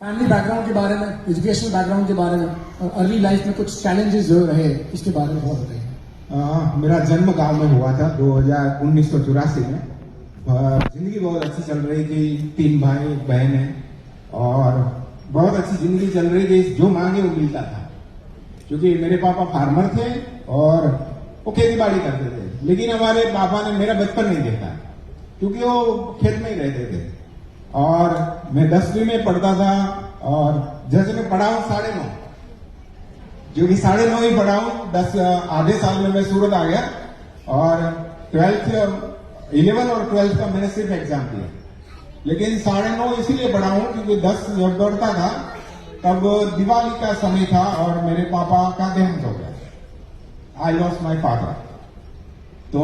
Family background के बारे में, एजुकेशनल बैकग्राउंड के बारे में और अर्ली लाइफ में कुछ चैलेंजेस जो रहे इसके बारे में बहुत बताइए। मेरा जन्म गांव में हुआ था 1984 में। जिंदगी बहुत अच्छी चल रही थी, 3 भाई बहन है और बहुत अच्छी जिंदगी चल रही थी। जो मांगे वो मिलता था क्योंकि मेरे पापा फार्मर थे और वो खेती बाड़ी करते थे। लेकिन हमारे पापा ने मेरा बचपन नहीं देखा क्योंकि वो खेत में ही रहते थे और मैं 10वीं में पढ़ता था और जैसे मैं पढ़ा हूँ 9.5, जो कि 9.5 ही पढ़ा हूँ। 10 आधे साल में मैं सूरत आ गया और 11 और 12 का मैंने सिर्फ एग्जाम दिया। लेकिन 9.5 इसीलिए पढ़ा हूँ क्योंकि 10 जब दौड़ता था तब दिवाली का समय था और मेरे पापा का देहांत हो गया। I lost my father. तो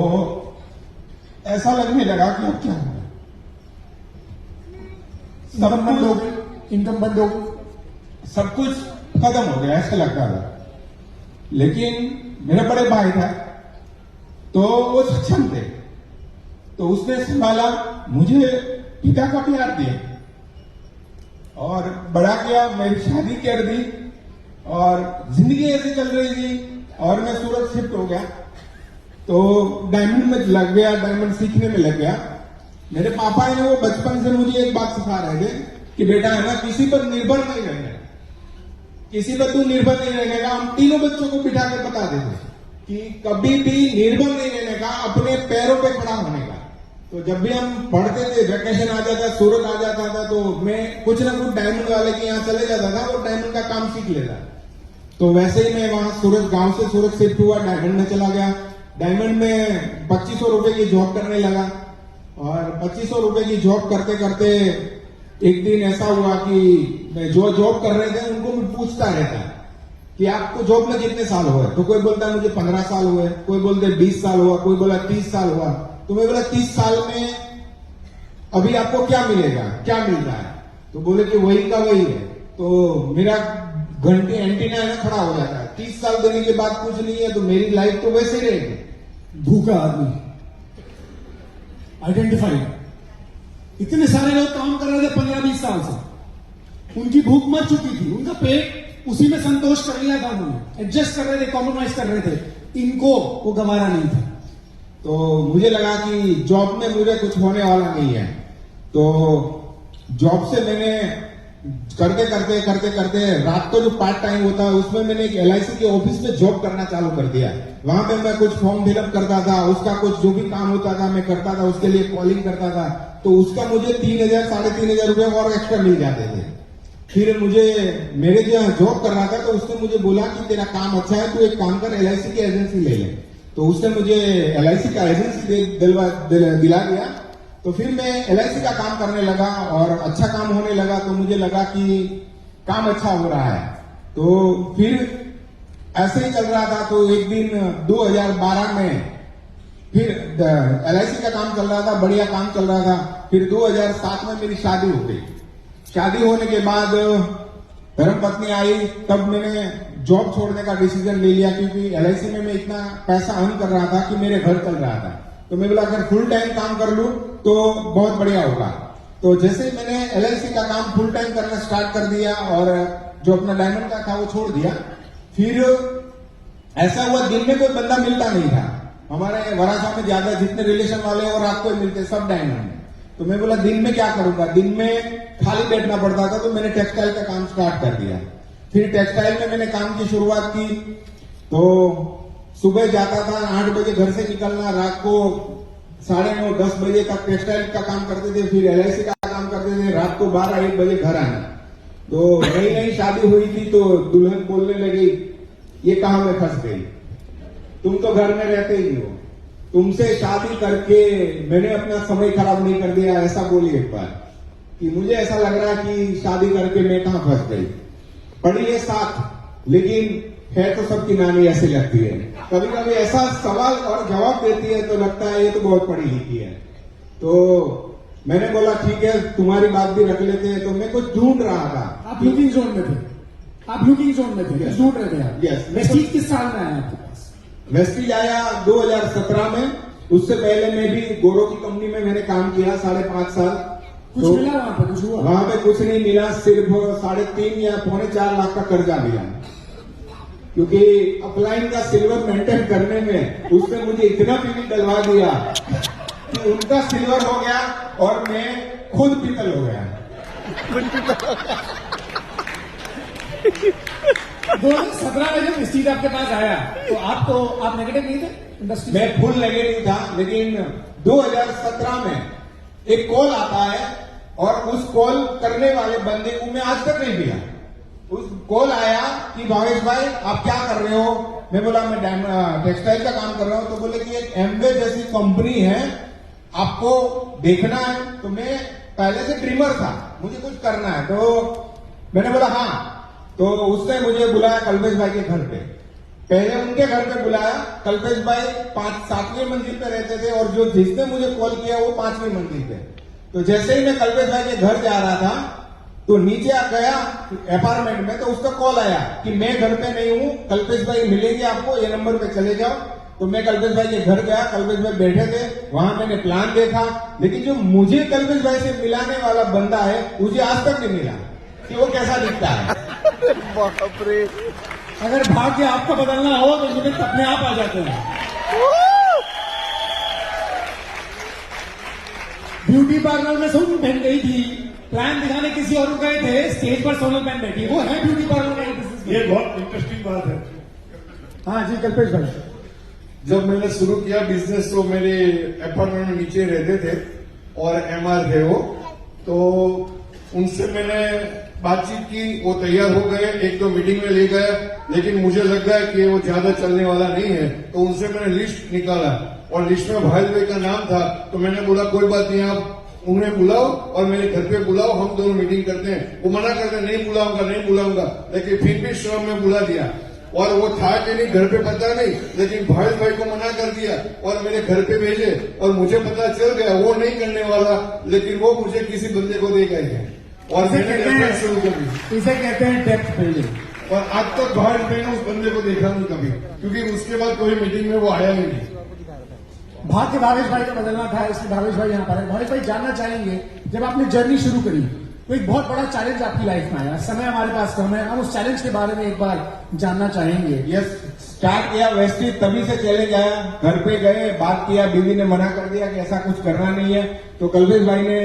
ऐसा लगने लगा कि अब क्या होगा, इनकम बंद हो, सब कुछ खत्म हो गया, ऐसा लगता था। लेकिन मेरा बड़े भाई था तो वो सक्षम थे, तो उसने संभाला, मुझे पिता का प्यार दिया और बड़ा किया, मेरी शादी कर दी और जिंदगी ऐसी चल रही थी। और मैं सूरत शिफ्ट हो गया तो डायमंड में लग गया, डायमंड सीखने में लग गया। मेरे पापा है वो बचपन से मुझे एक बात सिखा रहे थे कि बेटा है ना, किसी पर निर्भर नहीं रहना, किसी पर तू निर्भर नहीं रहने का। हम तीनों बच्चों को बिठा कर बता देते कि कभी भी निर्भर नहीं रहने का, अपने पैरों पे खड़ा होने का। तो जब भी हम पढ़ते थे, वेकेशन आ जाता, सूरत आ जाता था, तो मैं कुछ ना कुछ डायमंड वाले के यहाँ चले जाता था और डायमंड का काम सीख लेता। तो वैसे ही मैं वहां सूरत, गांव से सूरत शिफ्ट हुआ, डायमंड में चला गया। डायमंड में 2500 रुपए की जॉब करने लगा और 2500 रुपए की जॉब करते करते एक दिन ऐसा हुआ कि मैं जो जॉब कर रहे थे उनको मैं पूछता रहता कि आपको जॉब में कितने साल हुए? तो कोई बोलता मुझे 15 साल हुए, कोई बोलते 20 साल हुआ, कोई बोला 30 साल हुआ। तो मैं बोला 30 साल में अभी आपको क्या मिलेगा, क्या मिल रहा है? तो बोले कि वही का वही है। तो मेरा घंटे एंटीना है ना खड़ा हो जाता है। 30 साल देने के बाद कुछ नहीं है तो मेरी लाइफ तो वैसे ही रहेगी। भूखा आदमी आइडेंटिफाइड, इतने सारे लोग काम कर रहे थे 15-20 साल से, उनकी भूख मर चुकी थी, उनका पेट उसी में संतोष कर लिया था, उन्होंने एडजस्ट कर रहे थे, कॉम्प्रोमाइज कर रहे थे, इनको वो गवारा नहीं था। तो मुझे लगा कि जॉब में मुझे कुछ होने वाला नहीं है। तो जॉब से मैंने करते करते करते करते रात को जो पार्ट टाइम होता है उसमें मैंने एक LIC के ऑफिस में जॉब करना चालू कर दिया। वहां पे मैं कुछ फॉर्म फिलअप करता था, उसका कुछ जो भी काम होता था मैं करता था, उसके लिए कॉलिंग करता था। तो उसका मुझे 3,000 3,500 रुपए और एक्स्ट्रा मिल जाते थे। फिर मुझे मेरे जो जॉब कर रहा था तो उसने मुझे बोला कि तेरा काम अच्छा है, तू एक काम कर, LIC की एजेंसी ले ले। तो उसने मुझे LIC का एजेंसी दिला दिया। तो फिर मैं LIC का काम करने लगा और अच्छा काम होने लगा। तो मुझे लगा कि काम अच्छा हो रहा है। तो फिर ऐसे ही चल रहा था। तो एक दिन 2012 में फिर LIC का काम चल रहा था, बढ़िया काम चल रहा था। फिर 2007 में मेरी शादी हो गई। शादी होने के बाद धर्मपत्नी आई, तब मैंने जॉब छोड़ने का डिसीजन ले लिया क्योंकि LIC में मैं इतना पैसा अर्न कर रहा था कि मेरे घर चल रहा था। तो मैं बोला अगर फुल टाइम काम कर लूं तो बहुत बढ़िया होगा। तो जैसे मैंने LIC का काम फुल टाइम करना स्टार्ट कर दिया और जो अपना डायमंड का था वो छोड़ दिया। फिर ऐसा हुआ, दिन में कोई बंदा मिलता नहीं था। हमारे वराछा में ज्यादा जितने रिलेशन वाले और रात को ही मिलते, सब डायमंड में। तो मैं बोला दिन में क्या करूंगा, दिन में खाली बैठना पड़ता था। तो मैंने टेक्सटाइल का काम स्टार्ट कर दिया। फिर टेक्सटाइल में मैंने काम की शुरुआत की। तो सुबह जाता था, 8 बजे घर से निकलना, रात को 9:30 10 बजे तक टेक्सटाइल का काम करते थे। फिर LIC का काम करते थे, रात को 12-1 बजे घर आना। तो नई नई शादी हुई थी तो दुल्हन बोलने लगी ये कहां में फंस गई, तुम तो घर में रहते ही हो, तुमसे शादी करके मैंने अपना समय खराब नहीं कर दिया, ऐसा बोली एक बार। कि मुझे ऐसा लग रहा है कि शादी करके मैं कहां फंस गई। पढ़ी है साथ लेकिन है तो सबकी नानी ऐसी लगती है। कभी कभी ऐसा सवाल और जवाब देती है तो लगता है ये तो बहुत पढ़ी लिखी है। तो मैंने बोला ठीक है तुम्हारी बात भी रख लेते हैं। तो मैं कुछ ढूंढ रहा था। आप लुकिंग जोन में थे, आप लुकिंग जोन में थे, Yes. ढूंढ रहे थे आप। Yes. वेस्टीज किस साल में आया आपके पास? वेस्टीज आया 2017 में। उससे पहले मैं भी गोरो की कंपनी में मैंने काम किया 5.5 साल। कुछ मिला वहां पे, कुछ हुआ? वहां पे कुछ नहीं मिला, सिर्फ 3.5 या 4.25 लाख का कर्जा लिया, क्योंकि अपलाइन का सिल्वर मेंटेन करने में उसने मुझे इतना पीवी डलवा दिया कि उनका सिल्वर हो गया और मैं खुद पीतल हो गया। 2017 में जब स्टीज आपके पास आया तो आप नेगेटिव नहीं थे इंडस्ट्री? मैं फुल नेगेटिव था, लेकिन 2017 में एक कॉल आता है और उस कॉल करने वाले बंदे को मैं आज तक नहीं मिला। उस कॉल आया कि भावेश भाई आप क्या कर रहे हो? मैं बोला मैं टेक्सटाइल का काम कर रहा हूं। तो बोले कि एक एमवे जैसी कंपनी है, आपको देखना है। तो मैं पहले से ड्रीमर था, मुझे कुछ करना है। तो मैंने बोला हाँ। तो उसने मुझे बुलाया कल्पेश भाई के घर पे। पहले उनके घर पे बुलाया। कल्पेश भाई 7वीं मंजिल पे रहते थे और जो जिसने मुझे कॉल किया वो 5वीं मंजिल पे। तो जैसे ही मैं कल्पेश भाई के घर जा रहा था तो नीचे आ गया अपार्टमेंट में, तो उसका कॉल आया कि मैं घर पे नहीं हूं, कल्पेश भाई मिलेंगे आपको, ये नंबर पे चले जाओ। तो मैं कल्पेश भाई के घर गया, कल्पेश भाई बैठे थे वहां। मैंने प्लान देखा, लेकिन जो मुझे कल्पेश भाई से मिलाने वाला बंदा है मुझे आज तक नहीं मिला कि वो कैसा दिखता है। बाप रे। अगर भाग्य आपका बदलना हो तो यूनिट अपने आप आ जाते हैं। ब्यूटी पार्लर में सोनल पहन गई थी, प्लान दिखाने किसी और को गए थे, स्टेज पर सोनल पहन बैठी। वो है ब्यूटी पार्लर का बिजनेस। ये बहुत इंटरेस्टिंग बात है। हाँ जी कल्पेश भाई, जब मैंने शुरू किया बिजनेस तो मेरे अपार्टमेंट में नीचे रहते थे और एमआर थे वो, तो उनसे मैंने बातचीत की। वो तैयार हो गए, एक दो मीटिंग में ले गए, लेकिन मुझे लग गया कि वो ज्यादा चलने वाला नहीं है। तो उनसे मैंने लिस्ट निकाला और लिस्ट में भाई भाई का नाम था। तो मैंने बोला कोई बात नहीं, आप उन्हें बुलाओ और मेरे घर पे बुलाओ, हम दोनों मीटिंग करते हैं। वो मना करते नहीं बुलाऊंगा, लेकिन फिर भी श्रम में बुला दिया। और वो था कि नहीं घर पे पता नहीं, लेकिन भाई को मना कर दिया और मेरे घर पे भेजे। और मुझे पता चल गया वो नहीं करने वाला, लेकिन वो मुझे किसी बंदे को दे गए और मैंने रेफरेंस शुरू कर दी। इसे कहते हैं डेप्थ बिल्डिंग। और आज तक भाई ने उस बंदे को देखा नहीं कभी, क्योंकि उसके बाद कोई मीटिंग में वो आया ही नहीं। भाग्य भावेश भाई का बदलना था, इसलिए भावेश भाई यहाँ पर है। भावेश भाई जानना चाहेंगे, जब आपने जर्नी शुरू करी तो एक बहुत बड़ा चैलेंज आपकी लाइफ में आया। समय हमारे पास कम है, हम उस चैलेंज के बारे में एक बार जानना चाहेंगे। यस, स्टार्ट किया वेस्टिज, तभी से चैलेंज आया। घर पे गए, बात किया, बीवी ने मना कर दिया कि ऐसा कुछ करना नहीं है। तो कल्पेश भाई ने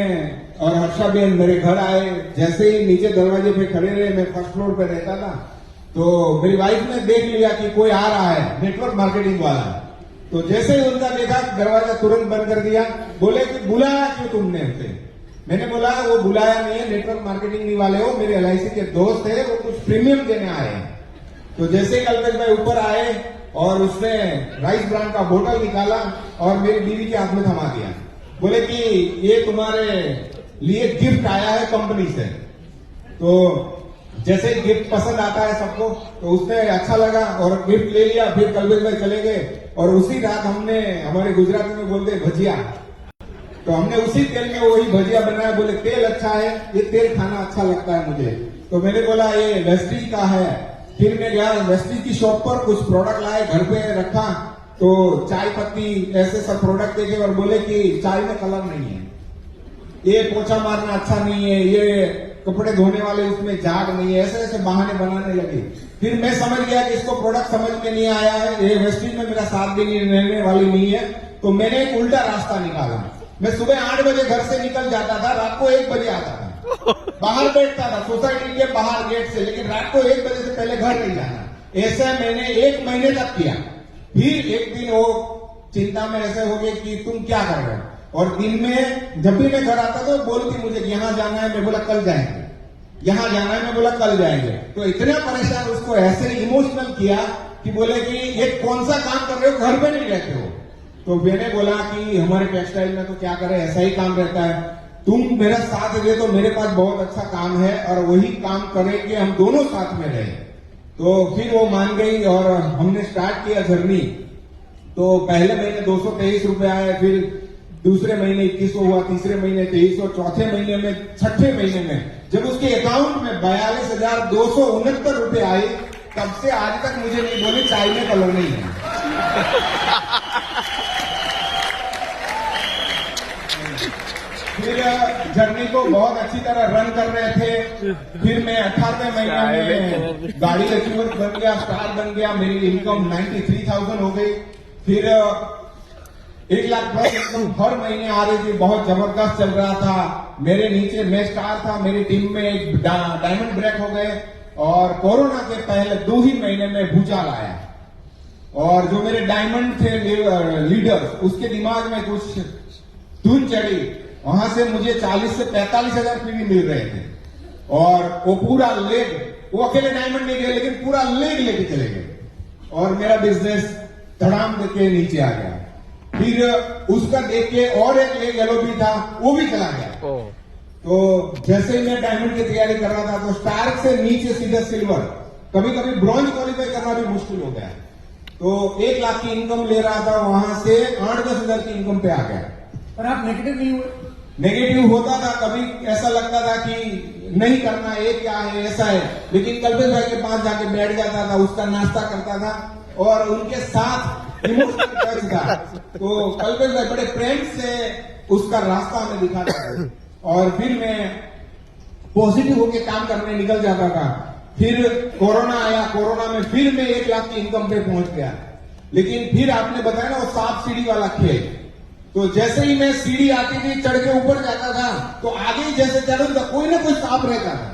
और हर्षा बेन मेरे घर आए। जैसे ही नीचे दरवाजे पे खड़े रहे, मैं फर्स्ट फ्लोर पे रहता था, तो मेरी वाइफ ने देख लिया कि कोई आ रहा है, नेटवर्क मार्केटिंग वाला। तो जैसे ही उनका देखा, दरवाजा तुरंत बंद कर दिया। बोले कि बुलाया क्यों तुमने उसे? मैंने बोला वो बुलाया नहीं है, नेटवर्क मार्केटिंग वाले हो, मेरे LIC के दोस्त है, वो कुछ प्रीमियम देने आए हैं। तो जैसे ही कल्पेश भाई ऊपर आए और उसने राइस ब्रांड का बोतल निकाला और मेरी बीवी के हाथ में थमा दिया। बोले कि ये तुम्हारे लिए गिफ्ट आया है कंपनी से। तो जैसे गिफ्ट पसंद आता है सबको, तो उसने अच्छा लगा और गिफ्ट ले लिया। फिर कल्पेश भाई चले गए और उसी रात हमने, हमारे गुजराती में बोलते हैं भजिया, तो हमने उसी तेल में वही भजिया बनाया। बोले तेल अच्छा है, ये तेल खाना अच्छा लगता है मुझे। तो मैंने बोला ये वेस्टीज का है। फिर मैं गया वेस्टीज की शॉप पर, कुछ प्रोडक्ट लाए, घर पे रखा। तो चाय पत्ती ऐसे सब प्रोडक्ट देखे और बोले कि चाय में कलर नहीं है, ये पोछा मारना अच्छा नहीं है, ये कपड़े धोने वाले उसमें झाग नहीं है, ऐसे ऐसे बहाने बनाने लगे। फिर मैं समझ गया कि इसको प्रोडक्ट समझ में नहीं आया है, ये वेस्टीज में मेरा 7 दिन रहने वाली नहीं है। तो मैंने एक उल्टा रास्ता निकाला। मैं सुबह 8 बजे घर से निकल जाता था, रात को 1 बजे आता था। बाहर बैठता था सोसाइटी के बाहर गेट से, लेकिन रात को 1 बजे से पहले घर नहीं जाना। ऐसा मैंने 1 महीने तक किया। फिर एक दिन वो चिंता में ऐसे हो गए कि तुम क्या कर रहे हो। और दिन में जब भी मैं घर आता तो बोलती मुझे यहाँ जाना है, मैं बोला कल जाएंगे, यहाँ जाना है, मैं बोला कल जाएंगे। तो इतना परेशान उसको ऐसे इमोशनल किया कि बोले कि ये कौन सा काम कर रहे हो, घर पे नहीं रहते हो। तो मैंने बोला कि हमारे टेक्सटाइल में तो क्या करें, ऐसा ही काम रहता है, तुम मेरा साथ दे तो मेरे पास बहुत अच्छा काम है और वही काम करेंगे, हम दोनों साथ में रहे। तो फिर वो मान गई और हमने स्टार्ट किया जर्नी। तो पहले महीने 223 रुपए आए, फिर दूसरे महीने 2100 हुआ, तीसरे महीने 2300, चौथे महीने में, छठे महीने में जब उसके अकाउंट में 42,269 रुपए आए, तब से आज तक मुझे नहीं बोले चाय में कलर नहीं है। फिर जर्नी को बहुत अच्छी तरह रन कर रहे थे। फिर मैं 18वें महीने में गाड़ी अचीवर बन गया, स्टार बन गया, मेरी इनकम 93,000 हो गई। फिर 1 लाख प्लस इनकम हर महीने आ रही थी, बहुत जबरदस्त चल रहा था। मेरे नीचे मैं स्टार था, मेरी टीम में एक डायमंड ब्रेक हो गए। और कोरोना के पहले 2 ही महीने में भूचाल आया और जो मेरे डायमंड थे लीडर्स, उसके दिमाग में कुछ धुन चढ़ी। वहां से मुझे 40 से 45 हजार पीवी मिल रहे थे और वो पूरा लेग, वो अकेले डायमंड नहीं गए लेकिन पूरा लेग लेके चले गए और मेरा बिजनेस धड़ाम के नीचे आ गया। फिर उसका देख के और एक लेग येलो भी था, वो भी चला गया। तो जैसे ही मैं डायमंड की तैयारी कर रहा था तो स्टार से नीचे सीधा सिल्वर, कभी कभी ब्रॉन्ज क्वालिफाई करना भी मुश्किल हो गया। तो 1 लाख की इनकम ले रहा था, वहां से 8-10 हजार की इनकम पे आ गया। पर आप नेगेटिव नहीं हुए? नेगेटिव होता था, कभी ऐसा लगता था कि नहीं करना, ये क्या है, ऐसा है। लेकिन कल्पेश भाई के पास जाके बैठ जाता था, उसका नाश्ता करता था और उनके साथ इमोशनल टच था। तो कल्पेश भाई बड़े प्रेम से उसका रास्ता हमें दिखाता था और फिर मैं पॉजिटिव होके काम करने निकल जाता था। फिर कोरोना आया, कोरोना में फिर मैं 1 लाख की इनकम पे पहुंच गया। लेकिन फिर आपने बताया ना वो सांप सीढ़ी वाला खेल, तो जैसे ही मैं सीढ़ी आती थी चढ़ के ऊपर जाता था तो आगे ही जैसे चढ़ था कोई ना कोई सांप रहता था।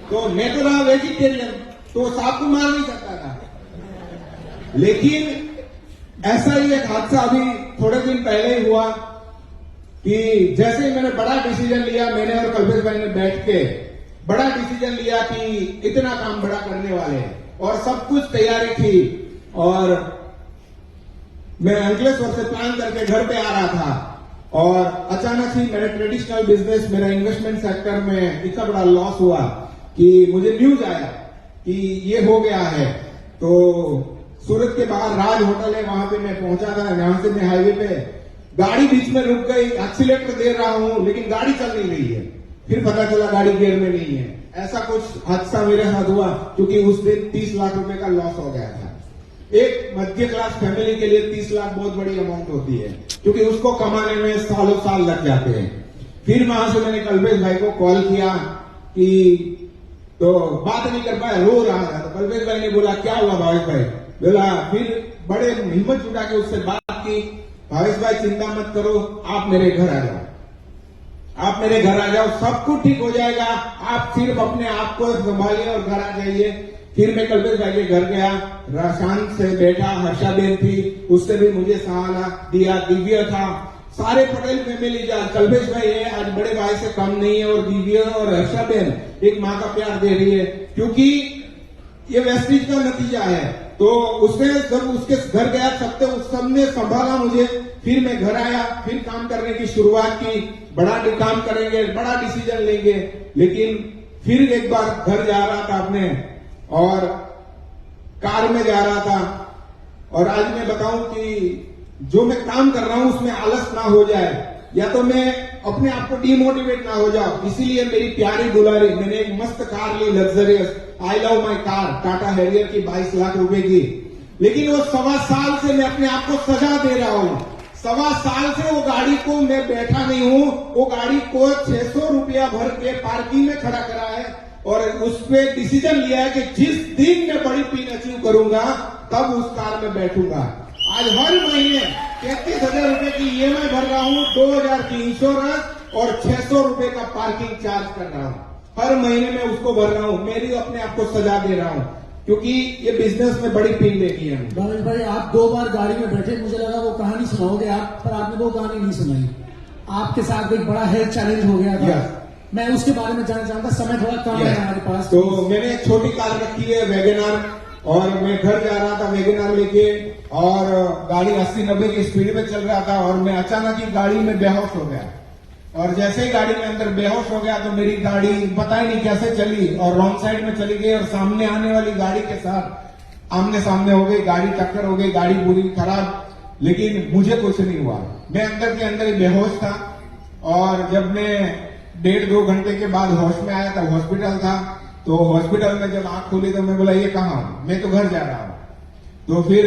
तो मैं तो रहा वेजिटेरियन, तो सांप को मार नहीं सकता था। लेकिन ऐसा ही एक हादसा अभी थोड़े दिन पहले ही हुआ कि जैसे ही मैंने बड़ा डिसीजन लिया, मैंने और कल्पेश भाई ने बैठ के बड़ा डिसीजन लिया कि इतना काम बड़ा करने वाले हैं और सब कुछ तैयारी थी और मैं अंकलेश्वर से प्लान करके घर पे आ रहा था और अचानक ही मेरे ट्रेडिशनल बिजनेस, मेरा इन्वेस्टमेंट सेक्टर में इतना बड़ा लॉस हुआ कि मुझे न्यूज आया कि ये हो गया है। तो सूरत के बाहर राज होटल है, वहां पे मैं पहुंचा था। यहां से मैं हाईवे पे, गाड़ी बीच में रुक गई, एक्सीलेटर दे रहा हूं लेकिन गाड़ी चल नहीं रही है। फिर पता चला गाड़ी गियर में नहीं है। ऐसा कुछ हादसा मेरे साथ हुआ क्योंकि उस दिन 30 लाख रुपए का लॉस हो गया था। एक मध्य क्लास फैमिली के लिए 30 लाख बहुत बड़ी अमाउंट होती है क्योंकि उसको कमाने में सालों साल लग जाते हैं। फिर वहां से मैंने कल्पेश भाई को कॉल किया कि तो बात नहीं कर पाया, रो रहा था। तो कल्पेश भाई ने बोला क्या हुआ भावेश भाई? बोला, फिर बड़े हिम्मत जुटा के उससे बात की, भावेश भाई चिंता मत करो, आप मेरे घर आ जाओ, आप मेरे घर आ जाओ, सब कुछ ठीक हो जाएगा, आप सिर्फ अपने आप को संभालिए और घर आ जाइए। फिर मैं कल्पेश भाई के घर गया, शांत से बैठा, हर्षाबेन थी, उससे भी मुझे सहारा दिया, दिव्य था, सारे पटेल फैमिली जा, कल्पेश भाई है आज बड़े भाई से कम नहीं है और दिव्य और हर्षाबेन एक माँ का प्यार दे रही है क्योंकि ये वेस्टेज का नतीजा है। तो उसने जब उसके घर गया सबने संभाला मुझे। फिर मैं घर आया, फिर काम करने की शुरुआत की, बड़ा काम करेंगे, बड़ा डिसीजन लेंगे। लेकिन फिर एक बार घर जा रहा था अपने और कार में जा रहा था और आज मैं बताऊं कि जो मैं काम कर रहा हूं उसमें आलस ना हो जाए या तो मैं अपने आप को डिमोटिवेट ना हो जाऊं, इसीलिए मेरी प्यारी दुलारी मैंने एक मस्त कार ली, luxurious, I love my car, Tata Harrier की 22 लाख रुपए की। लेकिन वो 1.25 साल से मैं अपने आप को सजा दे रहा हूं। 1.25 साल से वो गाड़ी को मैं बैठा नहीं हूं, वो गाड़ी को 600 रुपया भर के पार्किंग में खड़ा करा है और उसपे डिसीजन लिया है कि जिस दिन मैं बड़ी पिन अचीव करूंगा तब उस कार में बैठूंगा। आज हर महीने 33,000 रुपए की ईएमआई भर रहा हूं, 2,000 की इंश्योरेंस और 600 रुपए का पार्किंग चार्ज कर रहा हूं। हर महीने में उसको भर रहा हूं, मेरी अपने आप को सजा दे रहा हूं क्योंकि ये बिजनेस में बड़ी पिन लेगी है। भावेश भाई आप 2 बार गाड़ी में बैठे, मुझे लगा वो कहानी सुनाओगे आप, पर आपने वो कहानी नहीं सुनाई। आपके साथ एक बड़ा हेल्थ चैलेंज हो गया था, मैं उसके बारे में जानना चाहता, समय थोड़ा कम है हमारे पास। तो मैंने एक छोटी कार रखी है वैगनार और मैं घर जा रहा था वैगनार लेके और गाड़ी 80-90 की स्पीड में चल रहा था और मैं अचानक ही गाड़ी में बेहोश हो गया और जैसे ही गाड़ी में अंदर बेहोश हो गया तो मेरी गाड़ी पता ही नहीं कैसे चली और रॉन्ग साइड में चली गई और सामने आने वाली गाड़ी के साथ आमने सामने हो गई, गाड़ी टक्कर हो गई, गाड़ी पूरी खराब। लेकिन मुझे कुछ नहीं हुआ, मैं अंदर के अंदर ही बेहोश था और जब मैं 1.5-2 घंटे के बाद होश में आया था, हॉस्पिटल था, तो हॉस्पिटल में जब आंख खुली तो मैं बोला ये कहाँ हूं, मैं तो घर जा रहा हूं। तो फिर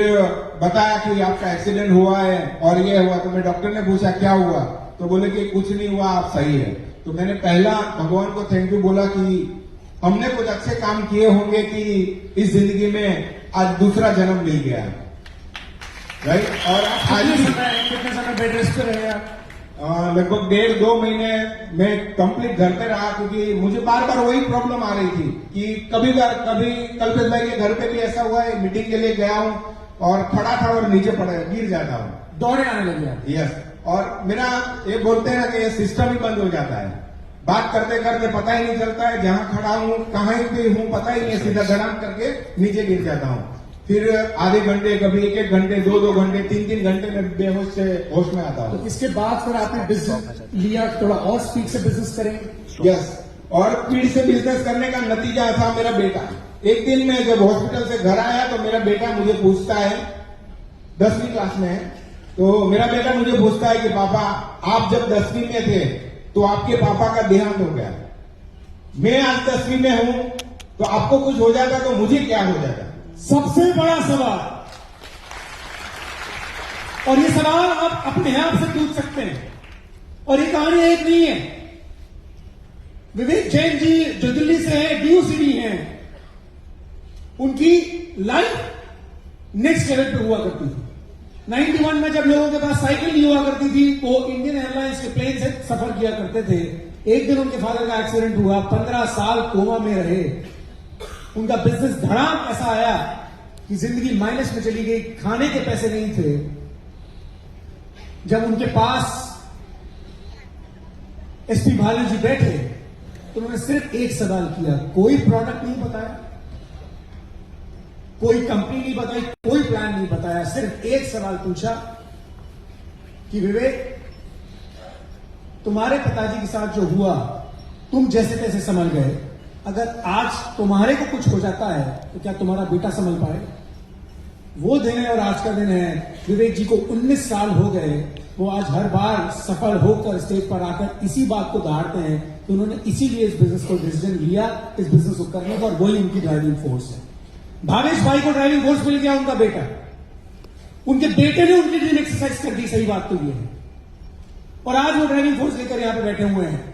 बताया कि आपका एक्सीडेंट हुआ है और ये हुआ। तो मैं डॉक्टर ने पूछा क्या हुआ, तो बोले कि कुछ नहीं हुआ, आप सही है। तो मैंने पहला भगवान को थैंक यू बोला कि हमने कुछ अच्छे काम किए होंगे कि इस जिंदगी में आज दूसरा जन्म मिल गया, राइट। और आज कितने समय बेड रेस्ट पे रहे आप? लगभग 1.5-2 महीने मैं कंप्लीट घर पे रहा, क्योंकि मुझे बार बार वही प्रॉब्लम आ रही थी कि कभी कल्पेश भाई के घर पे भी ऐसा हुआ है, मीटिंग के लिए गया हूँ और खड़ा था और नीचे गिर जाता हूँ, दौड़े आने लगे आप। यस। और मेरा ये बोलते हैं ना कि ये सिस्टम ही बंद हो जाता है, बात करते करते पता ही नहीं चलता है, जहां खड़ा हूँ कहाँ पे हूँ पता ही नहीं, सीधा धड़ाम करके नीचे गिर जाता हूँ। फिर आधे घंटे, कभी 1-1 घंटे, 2-2 घंटे, 3-3 घंटे में बेहोश से होश में आता हूँ। तो इसके बाद फिर आपने बिजनेस लिया, थोड़ा और स्पीड से बिजनेस करेंगे। यस। और स्पीड से बिजनेस करने का नतीजा था मेरा बेटा। एक दिन मैं जब हॉस्पिटल से घर आया तो मेरा बेटा मुझे पूछता है, 10वीं क्लास में है, तो मेरा बेटा मुझे पूछता है कि पापा आप जब 10वीं में थे तो आपके पापा का देहांत हो गया, मैं आज 10वीं में हूं, तो आपको कुछ हो जाता तो मुझे क्या हो जाता। सबसे बड़ा सवाल, और ये सवाल आप अपने आप से पूछ सकते हैं, और ये कहानी एक नहीं है। विवेक जैन जी जो दिल्ली से है, DUCD हैं, उनकी लाइफ नेक्स्ट लेवल पे हुआ करती थी। 91 में जब लोगों के पास साइकिल नहीं हुआ करती थी, वो इंडियन एयरलाइंस के प्लेन से सफर किया करते थे। एक दिन उनके फादर का एक्सीडेंट हुआ, 15 साल कोमा में रहे, उनका बिजनेस धड़ाम ऐसा आया कि जिंदगी माइनस में चली गई, खाने के पैसे नहीं थे। जब उनके पास SP भालू जी बैठे तो उन्होंने सिर्फ एक सवाल किया, कोई प्रोडक्ट नहीं बताया, कोई कंपनी नहीं बताई, कोई प्लान नहीं बताया, सिर्फ एक सवाल पूछा कि विवेक तुम्हारे पिताजी के साथ जो हुआ तुम जैसे तैसे संभल गए, अगर आज तुम्हारे को कुछ हो जाता है तो क्या तुम्हारा बेटा संभल पाए? वो दिन है और आज का दिन है। विवेक जी को 19 साल हो गए, वो आज हर बार सफल होकर स्टेज पर आकर इसी बात को दहाड़ते हैं कि उन्होंने इसीलिए इस बिजनेस को डिसीजन लिया, इस बिजनेस को करने का, और वही उनकी ड्राइविंग फोर्स है। भावेश भाई को ड्राइविंग फोर्स मिल गया उनका बेटा, उनके बेटे ने उनकी ड्रीम एक्सरसाइज कर दी, सही बात तो ये है, और आज वो ड्राइविंग फोर्स लेकर यहां पे बैठे हुए हैं।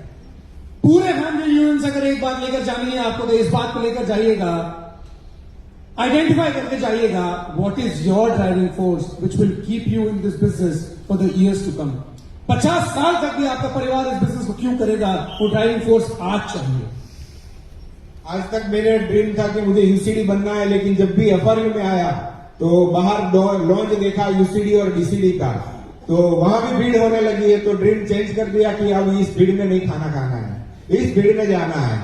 पूरे फैमिली यूनियन से अगर एक बात लेकर जानी है आपको तो इस बात को लेकर जाइएगा, आइडेंटिफाई करके जाइएगा, what is your driving force which will keep you in this business for the years to come. 50 साल तक भी आपका परिवार इस बिजनेस को क्यों करेगा, वो ड्राइविंग फोर्स आज चाहिए। आज तक मेरा ड्रीम था कि मुझे UCD बनना है, लेकिन जब भी FRU में आया तो बाहर लॉन्च देखा UCD और DCD का, तो वहां भी भीड़ होने लगी है, तो ड्रीम चेंज कर दिया कि अब इस भीड़ में नहीं खाना है, इस भीड़ में जाना है,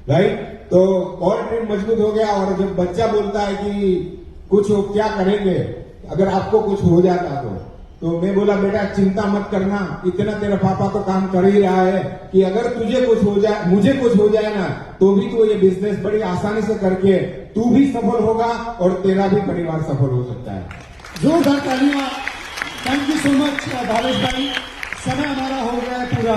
राइट। तो और ड्रीम मजबूत हो गया। और जब बच्चा बोलता है कि कुछ हो, क्या करेंगे अगर आपको कुछ हो जाता तो मैं बोला बेटा चिंता मत करना, इतना तेरा पापा तो काम कर ही रहा है कि अगर तुझे कुछ हो जाए, मुझे कुछ हो जाए ना, तो भी तो ये बिजनेस बड़ी आसानी से करके तू भी सफल होगा और तेरा भी परिवार सफल हो सकता है। जोरदार तालियां। Thank you so much Bhavesh भाई। समय हमारा हो गया है पूरा।